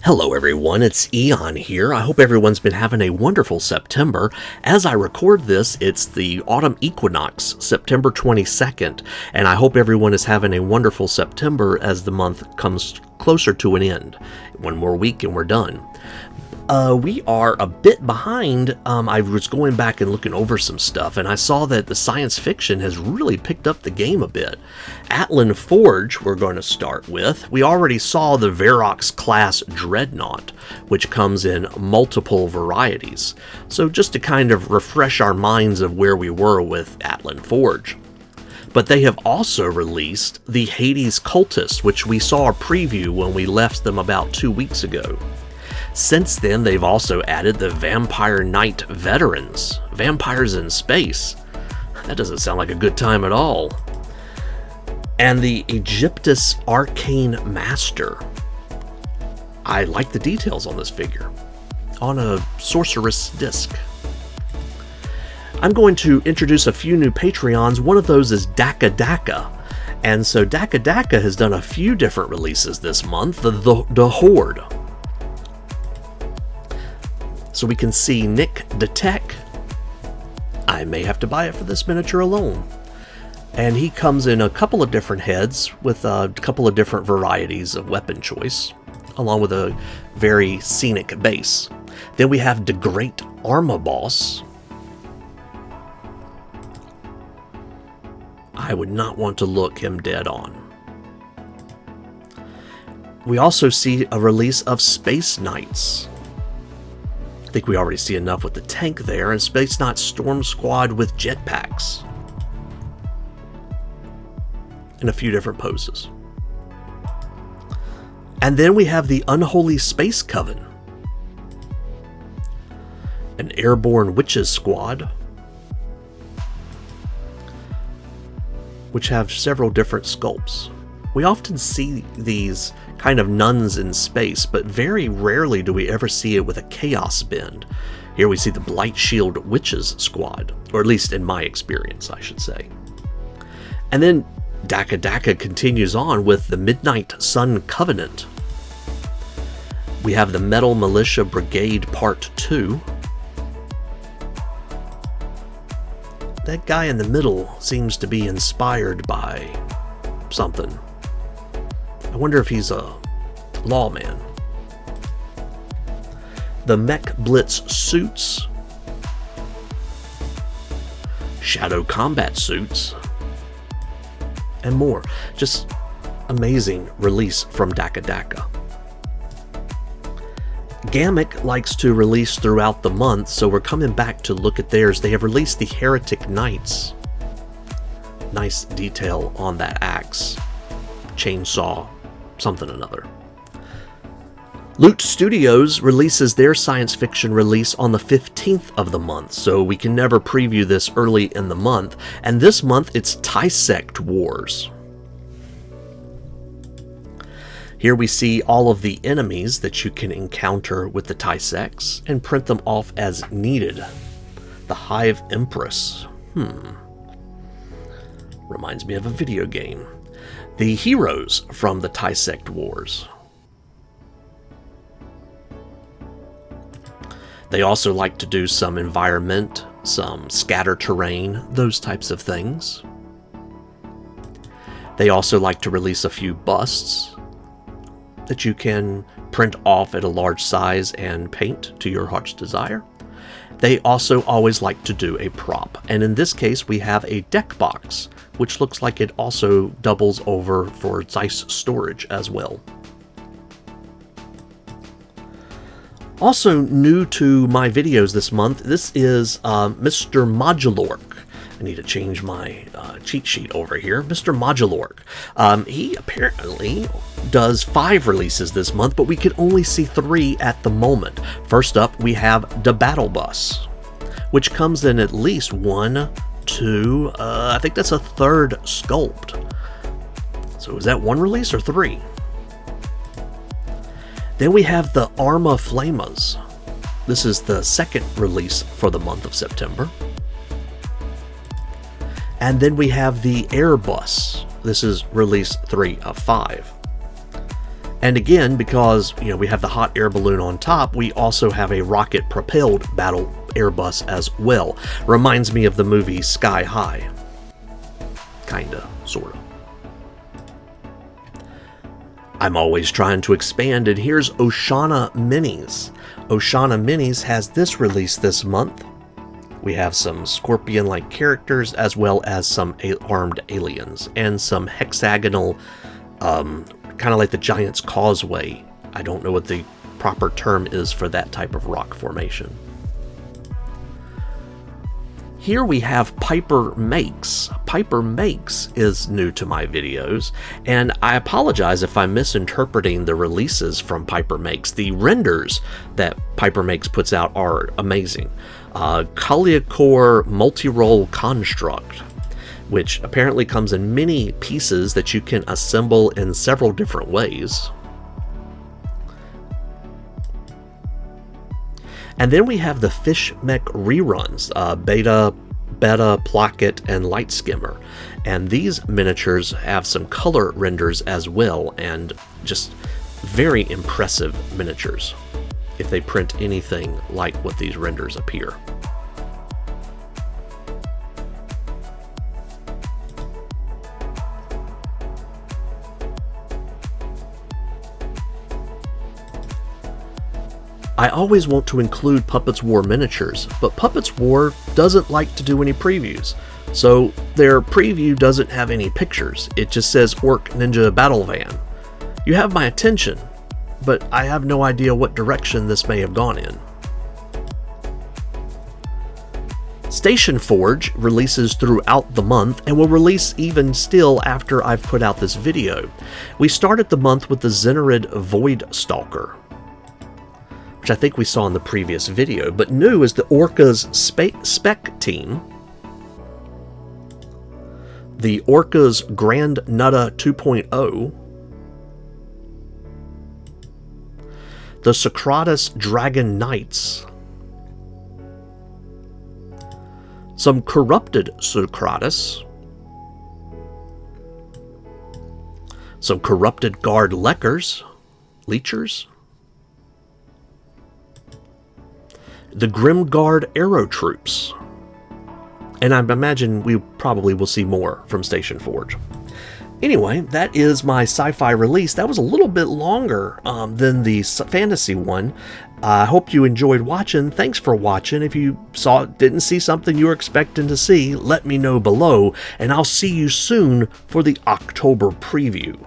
Hello everyone, it's Eon here. I hope everyone's been having a wonderful September. As I record this, it's the autumn equinox, September 22nd, and I hope everyone is having a wonderful September as the month comes closer to an end. One more week and we're done. We are a bit behind. I was going back and looking over some stuff, and I saw that the science fiction has really picked up the game a bit. Atlan Forge we're going to start with. We already saw the Verox class Dreadnought, which comes in multiple varieties. So just to kind of refresh our minds of where we were with Atlan Forge. But they have also released the Hades Cultist, which we saw a preview when we left them about 2 weeks ago. Since then, they've also added the Vampire Knight Veterans, Vampires in Space. That doesn't sound like a good time at all. And the Egyptus Arcane Master. I like the details on this figure, on a sorceress disc. I'm going to introduce a few new Patreons. One of those is Dakka Dakka. And so Dakka Dakka has done a few different releases this month. The Horde. So we can see Nick the Tech. I may have to buy it for this miniature alone. And he comes in a couple of different heads with a couple of different varieties of weapon choice, along with a very scenic base. Then we have the Great Arma Boss. I would not want to look him dead on. We also see a release of Space Knights. I think we already see enough with the tank there, and Space Knight Storm Squad with jetpacks. In a few different poses. And then we have the Unholy Space Coven. An Airborne Witches Squad. Which have several different sculpts. We often see these kind of nuns in space, but very rarely do we ever see it with a chaos bend. Here we see the Blight Shield Witches Squad, or at least in my experience, I should say. And then Dakka Dakka continues on with the Midnight Sun Covenant. We have the Metal Militia Brigade Part 2. That guy in the middle seems to be inspired by something. I wonder if he's a lawman. The Mech Blitz Suits. Shadow Combat Suits. And more. Just amazing release from Dakka Dakka. Ghamak likes to release throughout the month, so we're coming back to look at theirs. They have released the Heretic Knights. Nice detail on that axe. Chainsaw. Something or another. Loot Studios releases their science fiction release on the 15th of the month, so we can never preview this early in the month. And this month it's Tisect Wars. Here we see all of the enemies that you can encounter with the Tisects and print them off as needed. The Hive Empress. Reminds me of a video game. The heroes from the Tisect Wars. They also like to do some environment, some scatter terrain, those types of things. They also like to release a few busts that you can print off at a large size and paint to your heart's desire. They also always like to do a prop, and in this case we have a deck box, which looks like it also doubles over for dice storage as well. Also new to my videos this month, this is Mr. Modulork. I need to change my cheat sheet over here. Mr. Modulork. He apparently does 5 releases this month, but we can only see 3 at the moment. First up, we have the Battle Bus, which comes in at least 1, 2, I think that's a 3rd sculpt. So is that 1 release or 3? Then we have the Arma Flamas. This is the 2nd release for the month of September. And then we have the Airbus. This is release 3 of 5. And again, because we have the hot air balloon on top, we also have a rocket-propelled battle airbus as well. Reminds me of the movie Sky High. Kinda, sorta. I'm always trying to expand, and here's Oshauna Minis. Oshauna Minis has this release this month. We have some scorpion-like characters, as well as some armed aliens, and some hexagonal, kind of like the Giant's Causeway. I don't know what the proper term is for that type of rock formation. Here we have Piper Makes. Piper Makes is new to my videos, and I apologize if I'm misinterpreting the releases from Piper Makes. The renders that Piper Makes puts out are amazing. Kaliacore Multi-Role Construct, which apparently comes in many pieces that you can assemble in several different ways. And then we have the Fish Mech reruns, Beta, Placket, and Light Skimmer. And these miniatures have some color renders as well, and just very impressive miniatures, if they print anything like what these renders appear. I always want to include Puppetswar Miniatures, but Puppetswar doesn't like to do any previews, so their preview doesn't have any pictures. It just says Orc Ninja Battle Van. You have my attention, but I have no idea what direction this may have gone in. Stationforge releases throughout the month and will release even still after I've put out this video. We started the month with the Zenerid Void Stalker, which I think we saw in the previous video, but new is the Orca's Spec Team, the Orca's Grand Nutta 2.0, the Socrates Dragon Knights, some Corrupted Socrates, some Corrupted Guard Leechers, the Grimdark Aero Troops, and I imagine we probably will see more from Stationforge. Anyway, that is my sci-fi release. That was a little bit longer than the fantasy one. I hope you enjoyed watching. Thanks for watching. If you didn't see something you were expecting to see, let me know below, and I'll see you soon for the October preview.